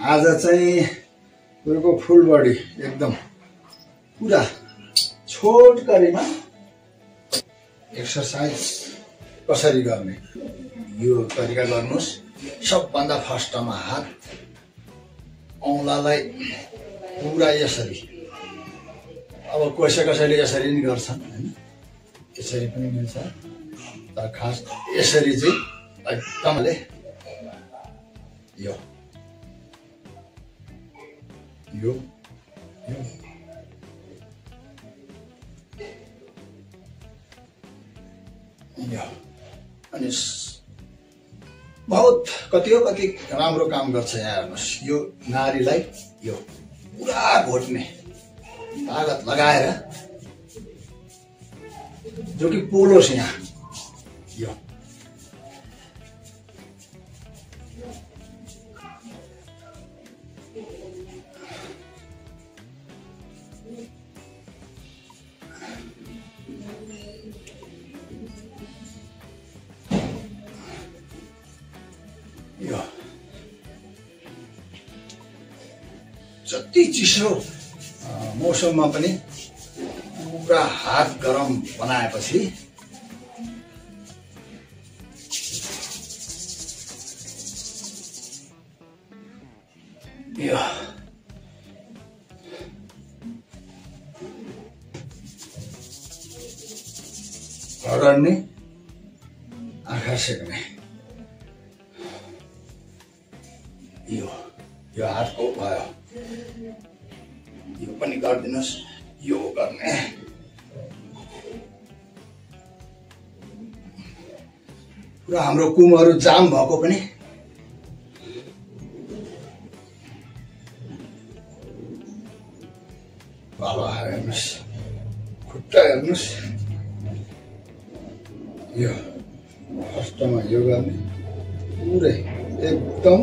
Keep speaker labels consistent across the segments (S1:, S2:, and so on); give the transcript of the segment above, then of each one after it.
S1: आज चाहिँ तपाईँको फुल बडी एकदम पुरा छोटकरीमा एक्सर्साइज कसरी गर्ने यो तरिका गर्नुहोस्। सबभन्दा फर्स्टमा हात औँलालाई पुरा यसरी, अब कसैले यसरी नि गर्छन् हैन, यसरी पनि मिल्छ, तर खास यसरी चाहिँ एकदमले यो यो यो यो अनि बहुत कति राम्रो काम गर्छ। यहाँ हेर्नुहोस्, यो नारीलाई यो पुरा घोट्ने तागत लगाएर, जो कि पोलोस् यहाँ यो यो जति चिसो मौसममा पनि पुरा हात गरम बनाएपछि यो हराउने, आँखा सेक्ने, यो हातको भयो, यो पनि गरिदिनुहोस्। यो गर्ने पुरा हाम्रो कुमहरू जाम भएको पनि बाबा हेर्नुहोस्, खुट्टा हेर्नुहोस्, यो फर्स्टमा यो गर्ने पुरै एकदम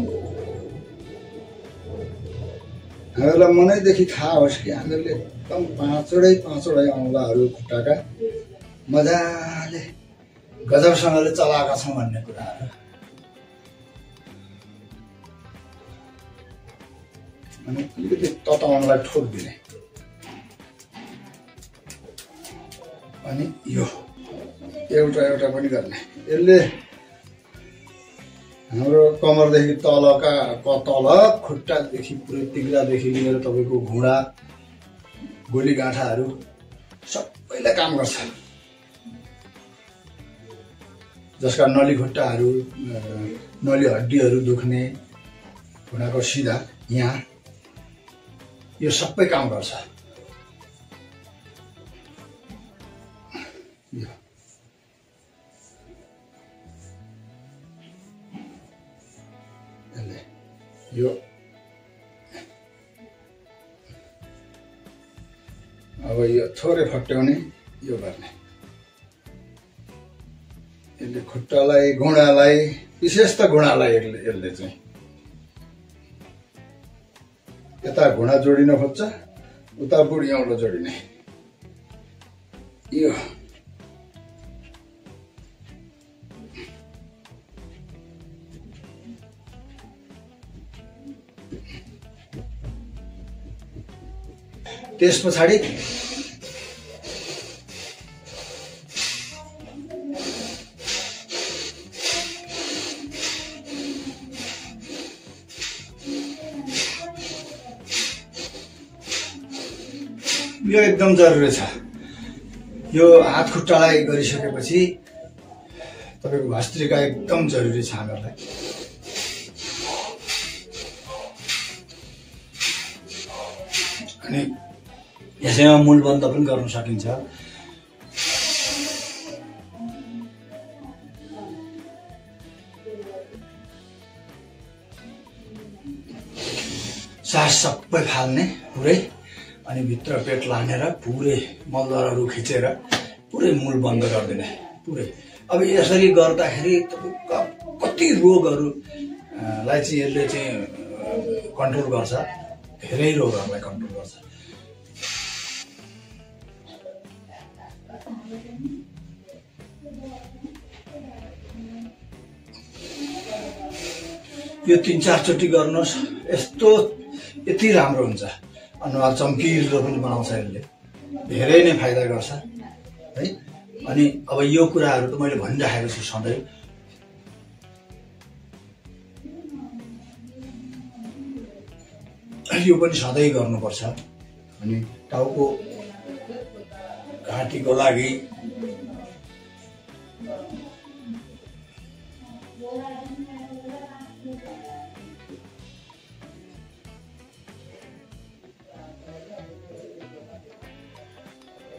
S1: हामीलाई मनैदेखि थाहा होस् कि हामीहरूले एकदम पाँचवटै औँलाहरू खुट्टाका मजाले गजबसँगले चलाएका छौँ भन्ने कुराहरू। अनि अलिकति तताउनलाई ठोकिदिने, अनि यो एउटा पनि गर्ने। यसले हाम्रो कमरदेखि तल खुट्टादेखि पुरै तिग्रादेखि लिएर तपाईँको घुँडा, गोलीगाँठाहरू सबैलाई काम गर्छ। जसका नली खुट्टाहरू, नली हड्डीहरू दुख्ने, घुँडाको सिधा यहाँ, यो सबै काम गर्छ। यो अब यो थोरै फट्याउने, यो गर्ने। यसले खुट्टालाई, घुँडालाई, विशेष त घुँडालाई यसले चाहिँ यता घुँडा जोडिन खोज्छ, उता बुढी औँलो जोडिने। यो त्यस पछाडि यो एकदम जरुरी छ। यो हात खुट्टालाई गरिसकेपछि तपाईको भस्त्रिका एकदम जरुरी छ हामीलाई। अनि यसैमा मूलबन्ध पनि गर्न सकिन्छ। सास सबै फाल्ने पुरै, अनि भित्र पेट लानेर पुरै मलद्वाराहरू खिचेर पुरै मूल बन्द गरिदिने पुरै। अब यसरी गर्दाखेरि तपाईको कति रोगहरूलाई चाहिँ यसले चाहिँ कन्ट्रोल गर्छ, धेरै रोगहरूलाई कन्ट्रोल गर्छ। यो 3-4 चोटि गर्नुहोस्, यस्तो यति राम्रो हुन्छ। अनुहार चम्किलो पनि बनाउँछ यसले, धेरै नै फाइदा गर्छ है। अनि अब यो कुराहरू त मैले भनिराखेको छु सधैँ। यो पनि सधैँ गर्नुपर्छ। अनि टाउको घाँटीको लागि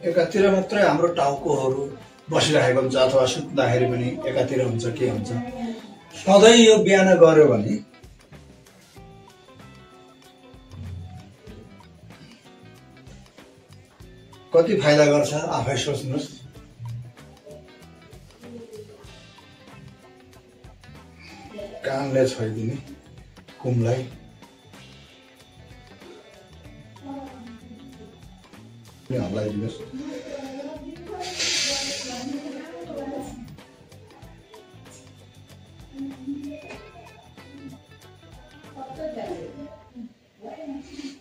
S1: एकातिर मात्रै हाम्रो टाउकोहरू बसिरहेको हुन्छ अथवा सुत्दाखेरि पनि एकातिर हुन्छ, के हुन्छ। सधैँ यो बिहान गर्यो भने कति फाइदा गर्छ आफै सोच्नुहोस्। कानले छोइदिने कुमलाई हल्लाइदिनुहोस्।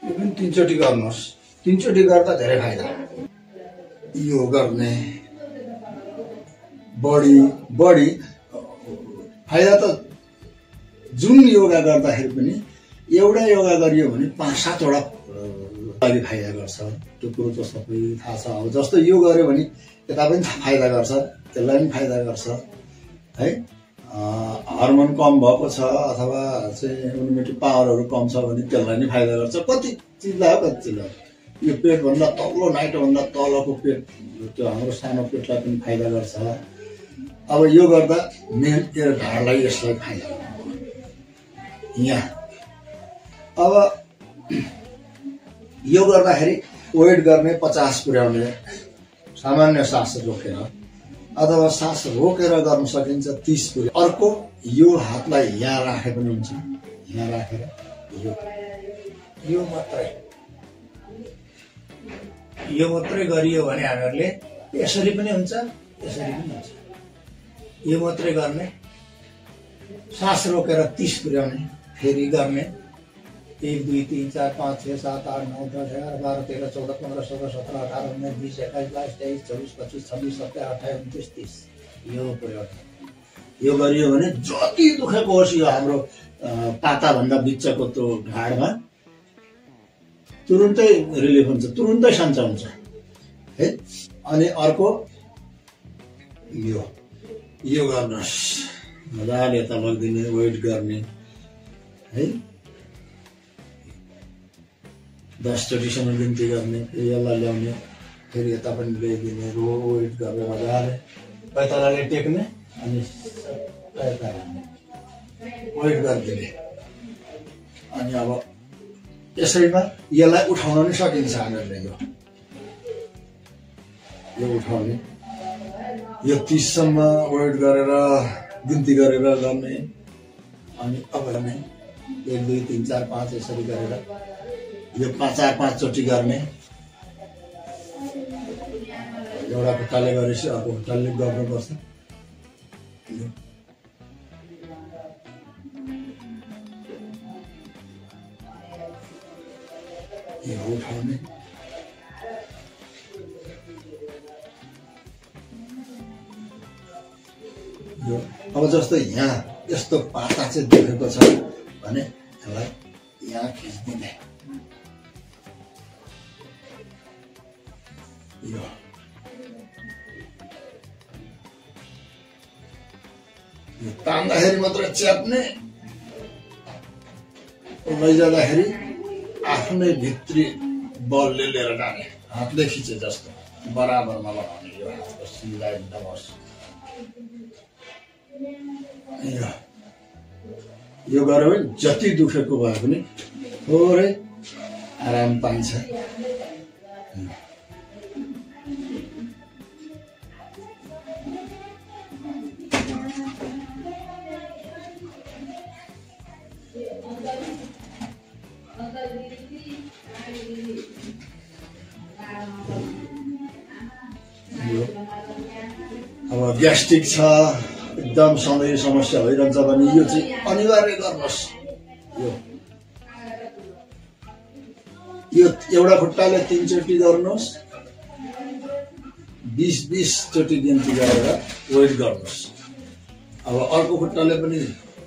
S1: यो पनि 3 चोटि गर्नुहोस्। 3 चोटि गर्दा धेरै फाइदा। यो गर्ने बढी फाइदा त जुन योगा गर्दाखेरि पनि एउटा योगा गरियो भने 5-7 वटा लागि फाइदा गर्छ। त्यो कुरो त सबै थाहा छ। अब जस्तो यो गर्यो भने यता पनि फाइदा गर्छ, त्यसलाई पनि फाइदा गर्छ है। हर्मोन कम भएको छ अथवा चाहिँ इम्युनिटी पावरहरू कम छ भने त्यसलाई नै फाइदा गर्छ। कति चिजलाई हो, कति चिजलाई। यो पेटभन्दा तल्लो, नाइटोभन्दा तलको पेट, त्यो हाम्रो सानो पेटलाई पनि फाइदा गर्छ। अब यो गर्दा मेन यो ढाडलाई यसलाई फाइदा गर्छ। यहाँ अब यो गर्दाखेरि वेट गर्ने 50 पुर्याउने, सामान्य सास रोकेर अथवा सास रोकेर गर्न सकिन्छ 30 पुर्याउने। अर्को यो हातलाई यहाँ राखे पनि हुन्छ, यहाँ राखेर यो मात्रै गरियो भने हामीहरूले यसरी पनि हुन्छ, यसरी पनि हुन्छ। यो मात्रै गर्ने, सास रोकेर 30 पुर्याउने, फेरि गर्ने 1 2 3 4 5 6 7 8 9 10 11 12 13 14 15 16 17 18 19 20 21 22 23 24 25 26 27 28 29 30। यो प्रयोग यो गरियो भने जति दुखेको होस् यो हाम्रो पाताभन्दा बिचको त्यो ढाडमा तुरुन्तै रिलिफ हुन्छ, तुरुन्तै सन्चो हुन्छ है। अनि अर्को यो गर्नुहोस्, मजाले यता लगिदिने, वेट गर्ने है। 10 चोटिसम्म गिन्ती गर्ने, फेरि यसलाई ल्याउने, फेरि यता पनि ल्याइदिने, वेट गरेर मजाले पैतालाले टेक्ने अनि वेट गरिदिने। अनि अब यसैमा यसलाई उठाउन पनि सकिन्छ हामीहरूले। यो उठाउने, यो 30 सम्म वेट गरेर गिन्ती गरेर गर्ने। अनि अब गर्ने 1 2 3 4 5 यसरी गरेर यो 4-5 चोटि गर्ने। एउटा खुट्टाले गरेपछि अर्को खुट्टाले गर्नुपर्छ। यो उठाउने, यो अब जस्तो यहाँ यस्तो पाता चाहिँ देखेको छ भने यसलाई यहाँ खिच्दिने। यो तान्दाखेरि मात्र च्याप्ने, लैजाँदाखेरि आफ्नै भित्री बलले लिएर जाने, हातले खिचे जस्तो बराबरमा लगाउने। यो हातको सिलाई दबस यो गर्यो भने जति दुखेको भए पनि थोरै आराम पाइन्छ। अब ग्यास्ट्रिक छ, एकदम सधैँ समस्या भइरहन्छ भने यो चाहिँ अनिवार्य गर्नुहोस्। यो एउटा खुट्टाले 3 चोटि गर्नुहोस्, 20 चोटि गिन्ती गरेर वेट गर्नुहोस्। अब अर्को खुट्टाले पनि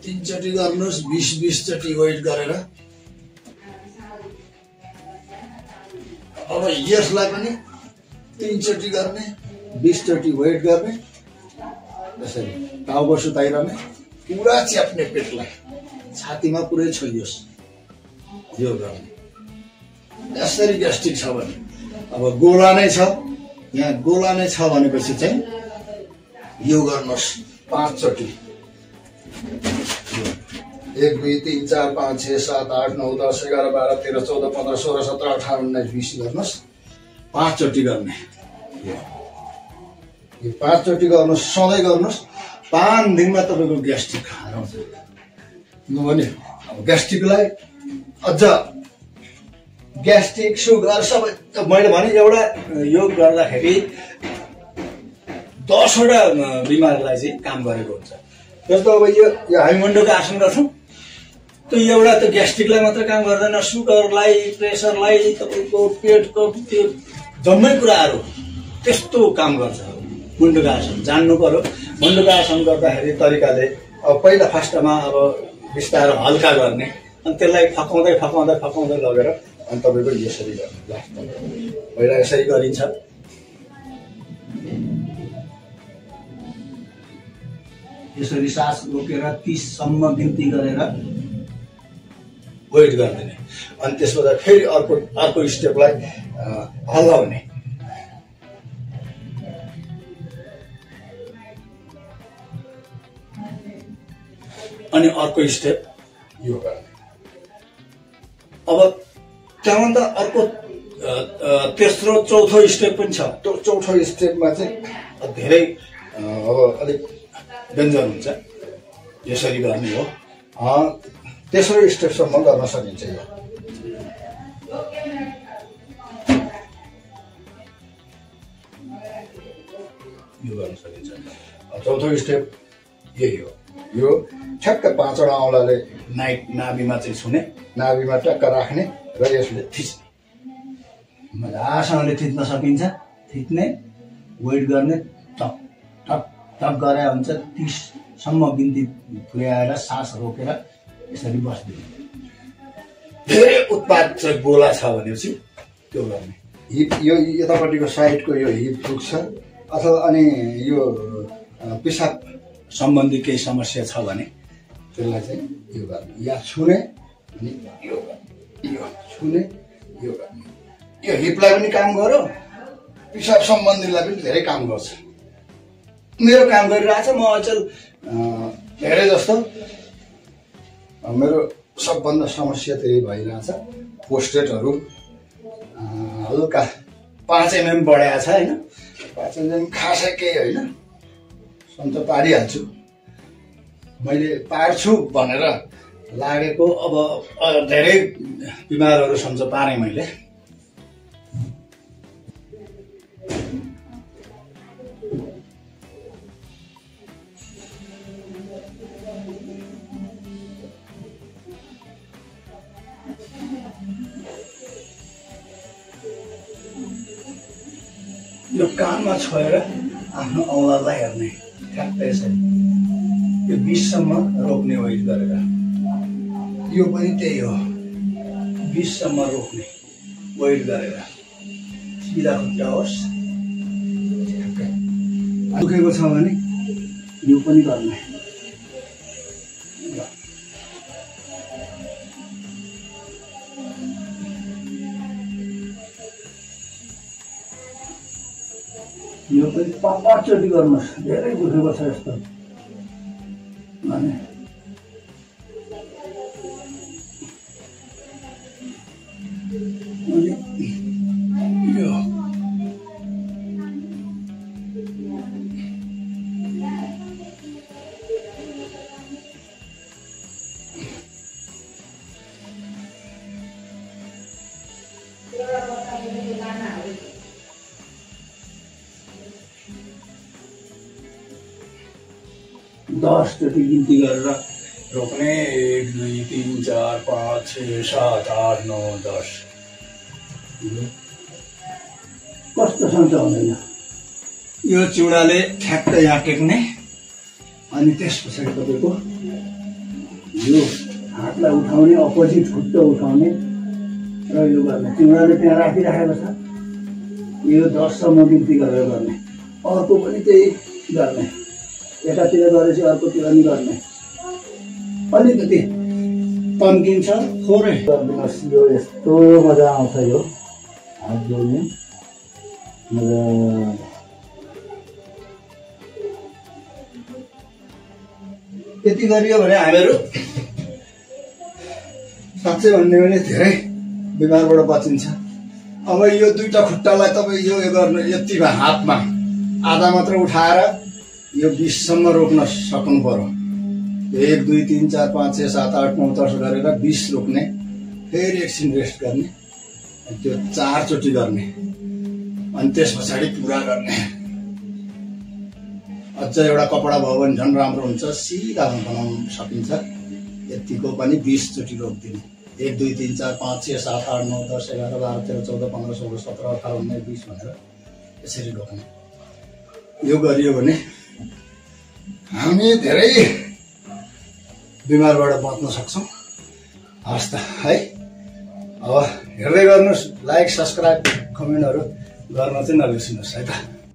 S1: 3 चोटि गर्नुहोस्, 20 चोटि वेट गरेर। अब यसलाई पनि 3 चोटि गर्ने, 20 चोटि वेट गर्ने। यसरी टाउको सुताइरहने, पुरा च्याप्ने पेटलाई, छातीमा पुरै छोइयोस्, यो गर्ने। यसरी ग्यास्ट्रिक छ भने, अब गोला नै छ, यहाँ गोला नै छ भनेपछि चाहिँ यो गर्नुहोस् 5 चोटि। 1 2 3 4 5 6 7 8 9 10 11 12 13 14 15 16 17 18 19 20 गर्नुहोस्, 5 चोटि गर्ने। यो 5 चोटि गर्नुहोस्, सधैँ गर्नुहोस्। 5 दिनमा तपाईँको ग्यास्ट्रिक हराउँछ। यो भने अब ग्यास्ट्रिकलाई अझ ग्यास्ट्रिक सुगर सबै मैले भने एउटा योग गर्दाखेरि 10 वटा बिमारलाई चाहिँ काम गरेको हुन्छ। जस्तो अब यो हामी मुन्डोको आसन गर्छौँ, त्यो एउटा त ग्यास्ट्रिकलाई मात्र काम गर्दैन, सुगरलाई, प्रेसरलाई, तपाईँको पेटको त्यो जम्मै कुराहरू त्यस्तो काम गर्छ। मुन्डोको आसन जान्नु पर्यो। मुन्डोको आसन गर्दाखेरि तरिकाले अब पहिला फर्स्टमा अब बिस्तारो हल्का गर्ने, अनि त्यसलाई फकाउँदै लगेर अनि तपाईँको यसरी गर्नु। पहिला यसरी गरिन्छ, यसरी सास रोकेर 30 सम्म गिन्ती गरेर वेट गरिदिने। अनि त्यसबाट फेरि अर्को स्टेपलाई हल्लाउने। अनि अर्को स्टेप यो गर्ने। अब त्यहाँभन्दा अर्को तेस्रो चौथो स्टेप पनि छ। त्यो चौथो स्टेपमा चाहिँ धेरै अब अलिक डेन्जर हुन्छ। यसरी गर्ने हो। तेस्रो स्टेपसम्म गर्न सकिन्छ। यो गर्न सकिन्छ। चौथो स्टेप यही हो। यो ठ्याक्क 5 वटा औँलाले नाभिमा चाहिँ छुने, नाभिमा टक्क राख्ने र यसले थिच्ने। मजासँगले थिच्न सकिन्छ। थिच्ने, वेट गर्ने, टप टप टप गरे हुन्छ। 30 सम्म गिन्ती पुर्याएर सास रोकेर यसरी बस्दिने। धेरै उत्पाद चाहिँ गोला छ भनेपछि त्यो गर्ने। हिप यो यतापट्टिको साइडको यो हिप दुख्छ अथवा अनि यो पिसाब सम्बन्धी केही समस्या छ भने त्यसलाई चाहिँ यो गर्ने। या छुने अनि यो गर्ने, यो छुने, यो गर्ने। यो हिपलाई पनि काम गर्यो, पिसाब सम्बन्धीलाई पनि धेरै काम गर्छ। मेरो काम गरिरहेछ। म अचेल धेरै जस्तो मेरो सबभन्दा समस्या त्यही भइरहेछ। पोस्टेटहरू हल्का 5 mm बढाएको छ होइन। 5 mm खासै केही होइन, सन्त पारिहाल्छु। मैले पार्छु भनेर लागेको अब धेरै बिमारहरू सन्च पारेँ मैले। यो कानमा छोएर आफ्नो औँलालाई हेर्ने, ठ्याक्कै यसरी यो 20 सम्म रोक्ने वेट गरेर। यो पनि त्यही हो, 20 सम्म रोक्ने वेट गरेर। सिधा खुट्टा होस्, ठ्याक्कै दुखेको छ भने यो पनि गर्ने। यो पनि 5 चोटि गर्नुहोस्। धेरै दुखेको छ यस्तो भने। यो 10 चोटि गिन्ती गरेर रोक्ने। 1 2 3 4 5 6 7 8 9 10। कस्तो सन्चो हुँदैन। यो चिउराले ठ्याक्क यहाँ टेक्ने अनि त्यस पछाडि तपाईँको यो हातलाई उठाउने अपोजिट खुट्टा उठाउने र यो गर्ने। चिउराले त्यहाँ राखिराखेको छ, यो 10 सम्म गिन्ती गरेर गर्ने। अर्को पनि त्यही गर्ने, एकातिर गरेपछि अर्कोतिर नि गर्ने। अलिकति तन्किन्छ थोरै गरिदिनुहोस्। यो यस्तो मजा आउँछ यो हात जोड्ने मजा। यति गरियो भने हामीहरू साँच्चै भन्ने भने धेरै बिमारबाट बचिन्छ। अब यो दुईटा खुट्टालाई तपाईँ यो गर्नु, यतिमा हातमा आधा मात्र उठाएर यो 20 सम्म रोक्न सक्नु पर्यो। 1 2 3 4 5 6 7 8 9 10 गरेर 20 रोक्ने, फेरि एकछिन रेस्ट गर्ने, त्यो 4 चोटि गर्ने अनि त्यस पछाडि पुरा गर्ने। अझ एउटा कपडा भयो भने झन् राम्रो हुन्छ, सिधा बनाउन सकिन्छ। यतिको पनि 20 चोटि रोकिदिने। 1 2 3 4 5 6 7 8 9 10 11 12 13 14 15 16 17 18 19 20 भनेर यसरी रोक्ने। यो गरियो भने हामी धेरै बिमारबाट बच्न सक्छौँ। हस् त है, अब हेर्दै गर्नुहोस्, लाइक सब्सक्राइब कमेन्टहरू गर्न चाहिँ नबिर्सिनुहोस् है त।